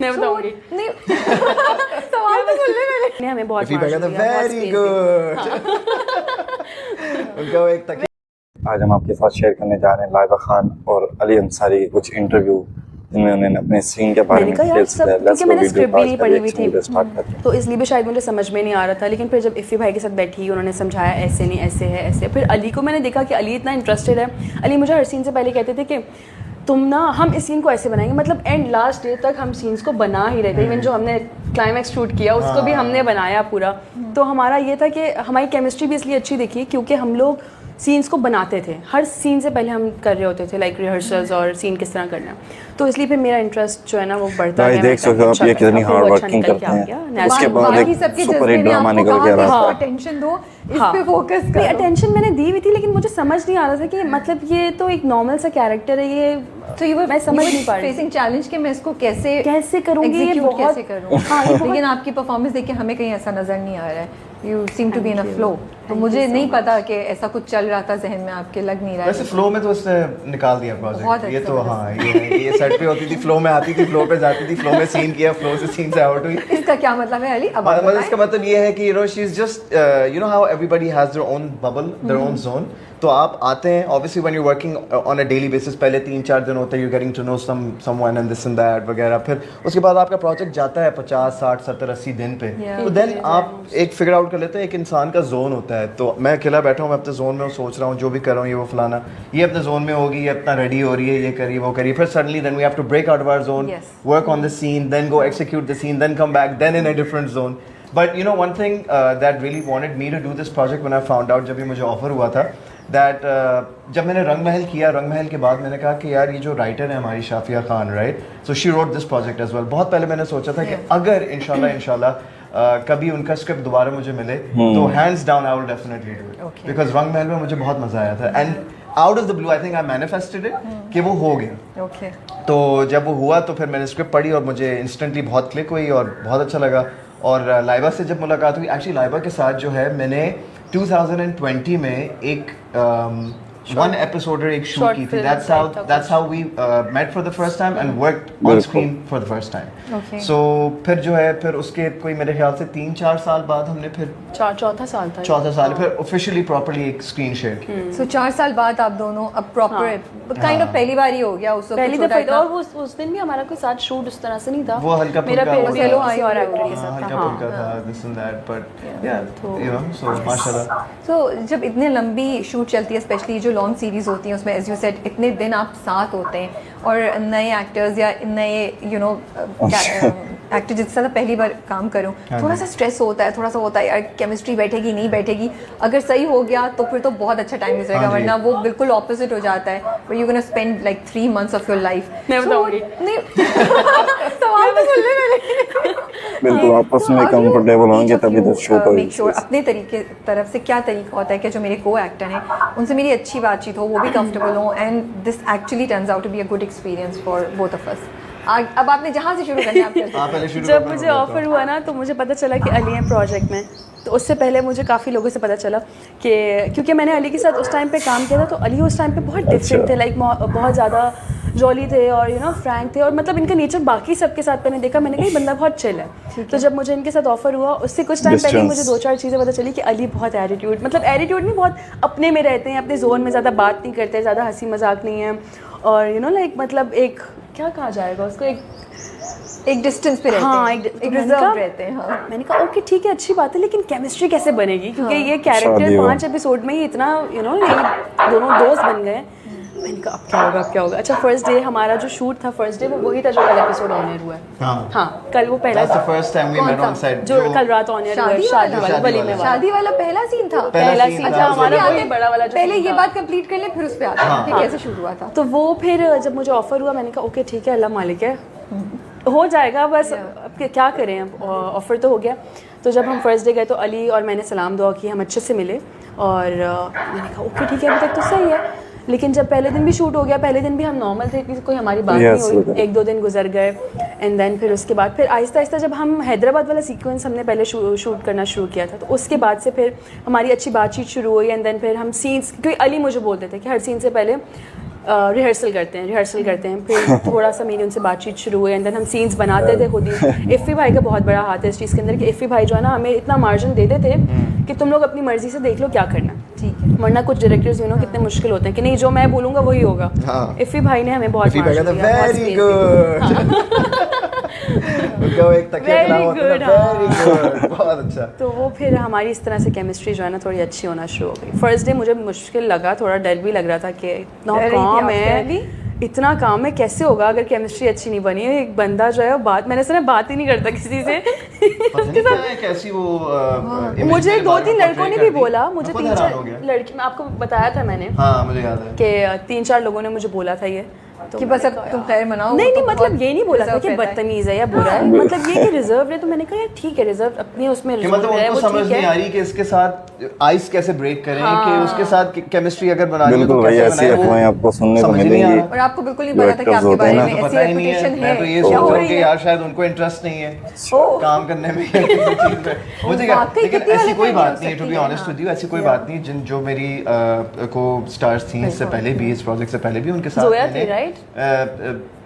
मैं बताऊंगी नहीं सवाल तो सुन ले मैंने। हमें बहुत वेरी गुड। उनका वो एक तक। आज हम आपके साथ शेयर करने जा रहे हैं लाइबा खान और अली अंसारी के कुछ इंटरव्यू जिनमें उन्होंने अपने सीन के बारे में डिटेल्स दिया। क्योंकि मैंने स्क्रिप्ट भी नहीं पढ़ी हुई थी तो तो इसलिए भी शायद मुझे समझ में नहीं आ रहा था, लेकिन फिर जब इफ़ी भाई के साथ बैठी उन्होंने समझाया ऐसे नहीं ऐसे है ऐसे। फिर अली को मैंने देखा कि अली इतना इंटरेस्टेड है। अली मुझे हर सीन से पहले कहते थे कि तुम ना हम इस सीन को ऐसे बनाएंगे, मतलब एंड लास्ट डे तक हम सीन्स को बना ही रहे थे। इवन जो हमने क्लाइमैक्स शूट किया उसको भी हमने बनाया पूरा। तो हमारा ये था कि हमारी केमिस्ट्री भी इसलिए अच्छी दिखी क्योंकि हम लोग सीन्स को बनाते थे। हर सीन से पहले हम कर रहे होते थे लाइक रिहर्सल्स और सीन किस तरह करना है। तो इसलिए फिर मेरा इंटरेस्ट जो है ना वो बढ़ता गया। देख सकते हो आप ये कितनी हार्ड वर्किंग करते हैं। उसके बाद एक सुपर हिट ड्रामा निकल के आ रहा है। अटेंशन दो, इस पे फोकस करो। अटेंशन मैंने दी हुई थी लेकिन मुझे समझ नहीं आ रहा था कि मतलब ये तो एक नॉर्मल सा कैरेक्टर है ये, तो ये मैं समझ नहीं पा रही फेसिंग चैलेंज कि मैं इसको कैसे करूँगी, ये बहुत कैसे करूँ। लेकिन आपकी परफॉर्मेंस देख के हमें कहीं ऐसा नजर नहीं आ रहा है। You seem to be in a flow. तो मुझे नहीं पता कि ऐसा कुछ चल रहा था जहन में आपके, लग नहीं रहा है। वैसे फ्लो में तो उसने निकाल दिया प्रोजेक्ट। ये तो अच्छा हाँ ये सेट पे होती थी, फ्लो में आती थी, फ्लो पे जाती थी, फ्लो में सीन किया, फ्लो से सीन से आउट हुई। इसका क्या मतलब है अली? अब मतलब इसका मतलब ये है कि you know she is just you know how everybody has their own bubble, their own zone. तो आप आते हैं obviously when you working on a daily basis, पहले 3-4 दिन होते हैं, you getting to know someone and this and that वगैरह। फिर उसके बाद आपका प्रोजेक्ट जाता है 50, 60, 70, 80 दिन पे। तो देन आप एक फिगर आउट कर लेते हैं एक इंसान का जोन होता है। तो मैं अकेला बैठा हूँ, मैं अपने जोन में सोच रहा हूँ जो भी कर रहा हूँ ये वो फलाना, ये अपने जोन में होगी, ये अपना रेडी हो रही है, ये करिए वो करिए। फिर suddenly then we have to break out of our zone, work on the scene, then go execute the scene, then come back, then in a different zone. But you know one thing that really wanted me to do this project when I found out, जब ये मुझे offer हुआ था that जब मैंने रंग महल किया, रंग महल के बाद मैंने कहा कि यार ये जो राइटर है हमारी Shafia Khan, right, so she wrote this project as well. बहुत पहले मैंने सोचा था कि अगर इंशाल्लाह कभी उनका स्क्रिप्ट दोबारा मुझे मिले तो hands down I will definitely do it, because रंग महल में मुझे बहुत मजा आया था। And out of the blue I think I manifested it कि वो हो गया। तो जब वो हुआ तो फिर मैंने स्क्रिप्ट पढ़ी और मुझे इंस्टेंटली बहुत क्लिक हुई और बहुत अच्छा लगा। और लाइबा से जब मुलाकात हुई, एक्चुअली लाइबा के साथ जो है मैंने 2020 में एक one episode एक शूट की थी। That's how we met for the first time and worked on screen for the first time. So फिर जो है फिर उसके कोई मेरे ख्याल से 3-4 साल बाद हमने फिर चौथा साल फिर ऑफिशियली प्रॉपर्ली एक स्क्रीन शेयर की। So 4 साल बाद आप दोनों अब प्रॉपर काइंड ऑफ पहली बार ही हो गया उस वक्त। पहली दफा। और उस दिन भी हमारा कोई साथ शूट उस तरह से नहीं था, वो हल्का मेरा फुल्का और एक्टर के साथ हल्का फुल्का था this and that, but you know so माशाल्लाह। So जब इतने लंबी शूट चलती है, स्पेशली जो लॉन्ग सीरीज होती हैं उसमें एज यू सेड इतने दिन आप साथ होते हैं और नए एक्टर्स या नए यू नो एक्टर जिसके साथ पहली बार काम करूँ, थोड़ा सा स्ट्रेस होता है, थोड़ा सा होता है यार केमिस्ट्री बैठेगी नहीं बैठेगी। अगर सही हो गया तो फिर तो बहुत अच्छा टाइम गुजरेगा, वरना वो बिल्कुल ऑपोजिट हो जाता है where you're gonna spend like 3 months of your life। मैं बताऊंगी नहीं सवाल तो सुन ले मैंने। बिल्कुल आपस में कंफर्टेबल होंगे तभी तो शूट होगी। मेक श्योर अपने तरीके तरफ से क्या तरीका होता है कि जो मेरे को एक्टर हैं उनसे मेरी अच्छी बातचीत हो, वो भी कंफर्टेबल हो, and this actually turns out to be a good experience for both of us. अब आपने जहाँ से शुरू करना है आप पहले शुरू जब मुझे ऑफर हुआ ना तो मुझे पता चला कि अली है प्रोजेक्ट में। तो उससे पहले मुझे काफ़ी लोगों से पता चला कि क्योंकि मैंने अली के साथ उस टाइम पे काम किया था, तो अली उस टाइम पे बहुत डिफरेंट थे, लाइक बहुत ज़्यादा जॉली थे और यू नो फ्रैंक थे, और मतलब इनका नेचर बाकी सबके साथ मैंने देखा, मैंने कहा ये बंदा बहुत चिल है। तो जब मुझे इनके साथ ऑफर हुआ उससे कुछ टाइम पहले मुझे 2-4 चीज़ें पता चली कि अली बहुत एटीट्यूड, मतलब एटीट्यूड नहीं, बहुत अपने में रहते हैं, अपने जोन में ज़्यादा बात नहीं करते, ज़्यादा हंसी मजाक नहीं है, और यू नो लाइक मतलब एक क्या कहा जाएगा उसको, एक डिस्टेंस पे रहते हैं। हाँ, एक रिजर्व रहते हैं। हाँ। मैंने कहा ओके ठीक है अच्छी बात है, लेकिन केमिस्ट्री कैसे बनेगी, क्योंकि ये कैरेक्टर 5 एपिसोड में ही इतना यू नो ये दोनों दोस्त बन गए। मैंने कहा अब क्या होगा। अच्छा फर्स्ट डे हमारा जो शूट था, फर्स्ट डे वो वही था जो कल एपिसोड ऑन एयर हुआ है। हाँ कल वो पहला जो कल रात ऑन एयर हुआ है, शादी वाला पहला सीन था। अच्छा हमारा वही बड़ा वाला। पहले ये बात कंप्लीट कर ले फिर उस पे आते हैं कि कैसे शुरू हुआ था। तो वो फिर जब मुझे ऑफर हुआ मैंने कहा ओके ठीक है अल्लाह मालिक है हो जाएगा, बस अब क्या करें, अब ऑफ़र तो हो गया। तो जब हम फर्स्ट डे गए तो अली और मैंने सलाम दुआ की, हम अच्छे से मिले, और मैंने कहा ओके ठीक है अभी तक तो सही है। लेकिन जब पहले दिन भी शूट हो गया, पहले दिन भी हम नॉर्मल थे, कोई हमारी बात नहीं हुई, 1-2 दिन गुजर गए, एंड देन फिर उसके बाद फिर आहिस्ता आहिस्ता जब हम हैदराबाद वाला सीक्वेंस हमने पहले शूट करना शुरू किया था, तो उसके बाद से फिर हमारी अच्छी बातचीत शुरू हुई, एंड देन फिर हम सीन्स, क्योंकि अली मुझे बोलते थे कि हर सीन से पहले रिहर्सल करते हैं फिर थोड़ा सा मेरी उनसे बातचीत शुरू हुई एंड देन हम सीन्स बनाते थे खुद ही। इफ़ी भाई का बहुत बड़ा हाथ है इस चीज़ के अंदर कि इफ़ी भाई जो है ना हमें इतना मार्जिन दे देते कि तुम लोग अपनी मर्जी से देख लो क्या करना, ठीक है। वरना कुछ डायरेक्टर्स कितने मुश्किल होते हैं कि नहीं जो मैं बोलूँगा वही होगा। हाँ। इफ़ी भाई ने हमें बहुत इफ़ी भाई margin कहता दिया, बहुत वेरी space दी। गुड उनका एक तकिया के नाम होता है Very good, वेरी गुड, बहुत अच्छा। तो वो फिर हमारी इस तरह से केमिस्ट्री जो है ना थोड़ी अच्छी होना शुरू हो गई। फर्स्ट डे मुझे मुश्किल लगा, थोड़ा डर भी लग रहा था कि इतना डर रही थी काम आप है, पहले? इतना काम है, कैसे होगा अगर केमिस्ट्री अच्छी नहीं बनी है। एक बंदा जो है वो मैंने सुना बात ही नहीं करता किसी से। पता नहीं क्या है, कैसी वो image मुझे मेरे 2-3 बारे में लड़कों ने portray भी कर दी। बोला, मैं मुझे खुद हैरान हो 3-4 गया। लड़की, मैं आपको बताया था मैंने हाँ मुझे याद है कि 3-4 लोगों ने मुझे बोला था ये कि बस अब तुम खैर मनाओ। नहीं वो तो मतलब बहुत ये नहीं बोला था reserve कि रहता है। बदतमीज है या बुरा है, मतलब ये कि रिजर्व है। तो मैंने कहा यार ठीक है, रिजर्व अपनी उसमें कि रिजर्व मतलब है, उनको वो समझ ठीक नहीं आ है। रही कि इसके साथ आइस कैसे ब्रेक करें, हाँ। कि उसके साथ केमिस्ट्री अगर बनानी है तो बिल्कुल भाई, कैसे ऐसी बनाएं, वो अफवाहें आपको सुनने को समझ नहीं आ मिलेंगी। रहा। और आपको बिल्कुल नहीं जो पता था कि actors आपके होते बारे हैं में ना, तो ऐसी पता ही नहीं रेपुटेशन है। है। मैं तो ये क्या सोच हो रहा हूँ रही कि है? यार शायद उनको इंटरेस्ट नहीं है ओह। काम करने में या किसी चीज में, मुझे क्या, वाकई लेकिन कितनी ऐसी अलग कोई फैमिली बात हो नहीं है, टू सकती बी है, ऑनेस्ट हाँ। विद यू, ऐसी कोई बात नहीं। जो मेरी को स्टार्स थी इससे पहले भी, इस प्रोजेक्ट से पहले भी, उनके साथ जोया थी, मैंने- right?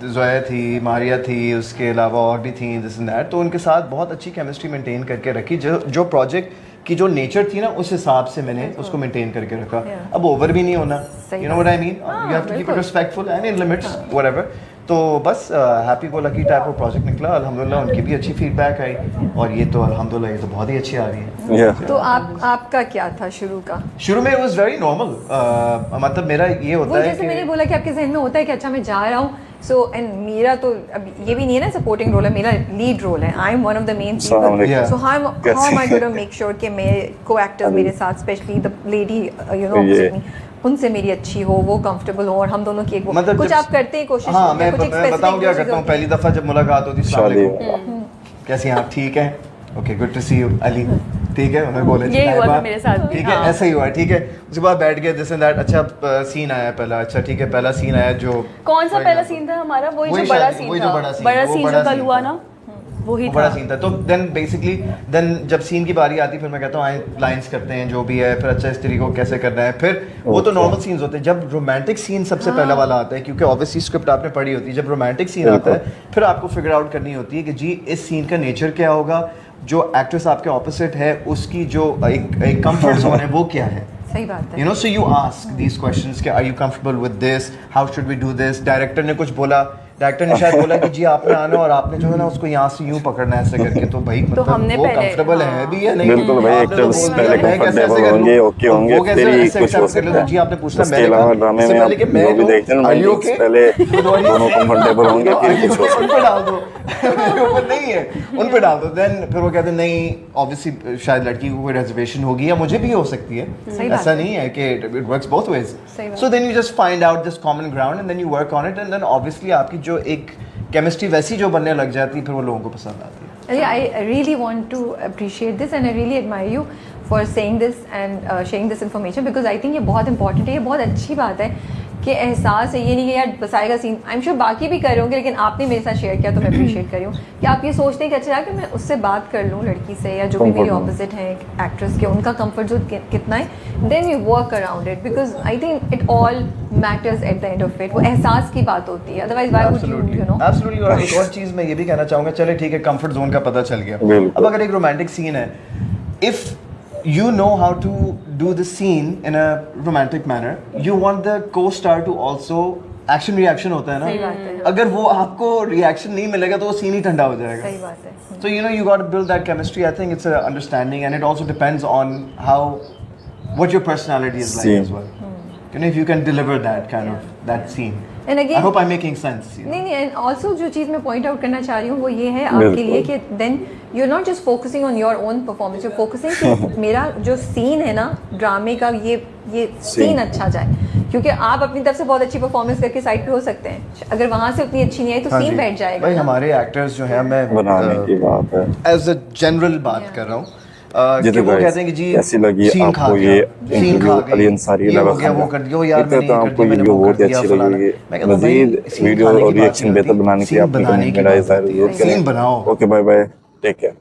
जोया थी, मारिया थी, उसके अलावा और भी थी दिस एंड दैट, तो उनके साथ बहुत अच्छी केमिस्ट्री मेंटेन करके रखी। जो प्रोजेक्ट की जो नेचर थी ना उस हिसाब से मैंने उसको मेंटेन करके रखा। Yeah. अब ओवर भी नहीं होना, सही you know what I mean, you have to keep it बिल्कुल। Respectful and in limits whatever. तो बस happy go lucky type of project निकला, अल्हम्दुलिल्लाह उनकी भी अच्छी फीडबैक आई, और ये तो अल्हम्दुलिल्लाह ये तो बहुत ही अच्छी आ रही है। Yeah. तो आपका क्या था शुरू का? शुरू में वाज वेरी नॉर्मल, मतलब मेरा ये वो होता है जैसे मैंने कि बोला कि आपके जहन में होता है कि अच्छा मैं जा रहा हूँ, सो एंड मेरा तो अब ये भी नहीं है ना सपोर्टिंग रोल है, मेरा लीड रोल है, I am one of the main अस्सलाम पीपल। वालेकुम। So how am I gonna make sure कि मैं को एक्टर्स मेरे साथ, specially the lady you know opposite me, उनसे मेरी अच्छी हो, वो कंफर्टेबल हो, और हम दोनों की एक वो मतलब कुछ जब- आप करते हैं कोशिश। हाँ या मैं कुछ एक बताऊँ specific क्या चीज़ करता हूँ। होती है? पहली दफ़ा जब मुलाकात होती, अस्सलाम शादी। वालेकुम, कैसी हैं आप, ठीक है, okay good to see you Ali, ठीक है, उन्हें बोले यही हुआ था मेरे साथ भी, ठीक है, हाँ। ऐसा ही हुआ, ठीक है। उसके बाद बैठ गए दिस एंड दैट, अच्छा सीन आया पहला, अच्छा ठीक है, पहला सीन आया जो कौन सा पहला सीन था हमारा? वही वही जो बड़ा शादी- सीन वही था, जो बड़ा scene, बड़ा वो सीन बड़ा जो कल scene हुआ था। ना, वही वो बड़ा था। सीन था। तो देन जब सीन की बारी आती, फिर मैं कहता हूँ आए लाइंस करते हैं जो भी है, फिर अच्छा इस तरीके को कैसे करना है, फिर वो तो नॉर्मल सीन्स होते हैं। जब रोमांटिक सीन सबसे पहला वाला आता है, क्योंकि ऑब्वियसली स्क्रिप्ट आपने पढ़ी होती है, जब रोमांटिक सीन आता है फिर आपको फिगर आउट करनी होती है कि जी इस सीन का नेचर क्या होगा, जो एक्ट्रेस आपके ऑपोजिट है उसकी जो एक कंफर्ट जोन है वो क्या है। सही बात है। You know, so you ask these questions कि are you comfortable with this? How should we do this? Director ने कुछ बोला, डायरेक्टर ने शायद बोला कि जी आपने आना और आपने जो है ना उसको यहाँ से यूं पकड़ना है ऐसे करके, तो भाई मतलब हमने वो पहले- कंफर्टेबल है हाँ। भी या नहीं। बिल्कुल भाई, आपने तो actors बोल दिया, पहले मैं कैसे ऐसे comfortable कर लूं? होंगे, okay तो होंगे, वो कैसे फिर ही ऐसे कुछ हो accept कर लूं? सकता है। जी आपने पूछना, उसके मैंने कहा, अलावा ड्रामे इससे में पहले आप कि मैं जो भी लूं, देखते हैं ना, are you romantics, okay? पहले With what you दोनों say? comfortable होंगे, फिर Are you कुछ हो okay? सकता उन पे डाल दो, मेरे ऊपर नहीं है, उन पे डाल दो। देन फिर वो कहते हैं नहीं, ऑब्वियसली शायद लड़की को कोई रिजर्वेशन होगी या मुझे भी हो सकती है, सही बात ऐसा है। नहीं है कि इट वर्क्स बोथ वेज। सही बात। So then you just find out this common ground and then you work on it, and then obviously आपकी जो एक केमिस्ट्री वैसी जो बनने लग जाती है, फिर वो लोगों को पसंद आती है। I really want to appreciate this and I really admire you for saying this and sharing this information because I think ये बहुत important है, ये बहुत अच्छी बात है कि एहसास है, ये नहीं कि यार बस आएगा सीन। आई एम श्योर बाकी भी कर रहे होंगे, लेकिन आपने मेरे साथ शेयर किया तो मैं अप्रिशिएट कर रही हूँ कि आप ये सोचते हैं कि अच्छा यार कि मैं उससे बात कर लूँ लड़की से या जो भी मेरी Comfort ऑपोजिट है एक्ट्रेस के, उनका कंफर्ट जोन कितना है, then we work around it because I think it all matters at the end of it. वो एहसास की बात होती है, otherwise why would you know. Absolutely, और एक और चीज़ मैं ये भी कहना चाहूँगा, चले ठीक है कंफर्ट जोन का पता चल गया, बिल्कुल। अब अगर एक रोमांटिक सीन है, if you know how to do the scene in a romantic manner, you want the co-star to also action reaction होता है सही बात ना, है। अगर वो आपको रिएक्शन नहीं मिलेगा तो वो सीन ही ठंडा हो जाएगा। सही बात है। So you know you got to build that chemistry. I think it's a understanding, and it also depends on what your personality is like Scene. as well. You know, if you can deliver that kind of that scene. And again- I hope I'm making sense. You know? नहीं नहीं, and also जो चीज़ मैं point out करना चाह रही हूँ वो ये है आपके बिल्कुल। लिए कि then you are not just focusing on your own performance, you focusing कि मेरा जो सीन है ना ड्रामे का, ये सीन अच्छा जाए, क्योंकि आप अपनी तरफ से बहुत अच्छी परफॉर्मेंस करके साइड पे हो सकते हैं, अगर वहाँ से उतनी अच्छी नहीं आई तो हाँ सीन जी। बैठ जाएगा भाई ना। हमारे एक्टर्स जो हैं, मैं बनाने की बात है। एज अ जनरल बात कर रहा हूँ, कि जितने वो guys, कहते हैं कि जी कैसी लगी सीन खा आपको गया, ये सीन इंटरव्यू खा गई, अली अंसारी ये हो लगा गया, वो कर दिया, यार मैंने तो ये कर आपको दिया, मैंने वीडियो वो बहुत कर ही दिया, अच्छी फलाना। लगेगी। मैं कहता हूँ भाई, मजीद सीन वीडियो खाने की और बात रिएक्शन नहीं बेहतर होती, बनाने के लिए सीन आप बनाने की मेरा बात इज़हार होती है। जरूर करें। सीन बनाओ। Okay bye bye, take care.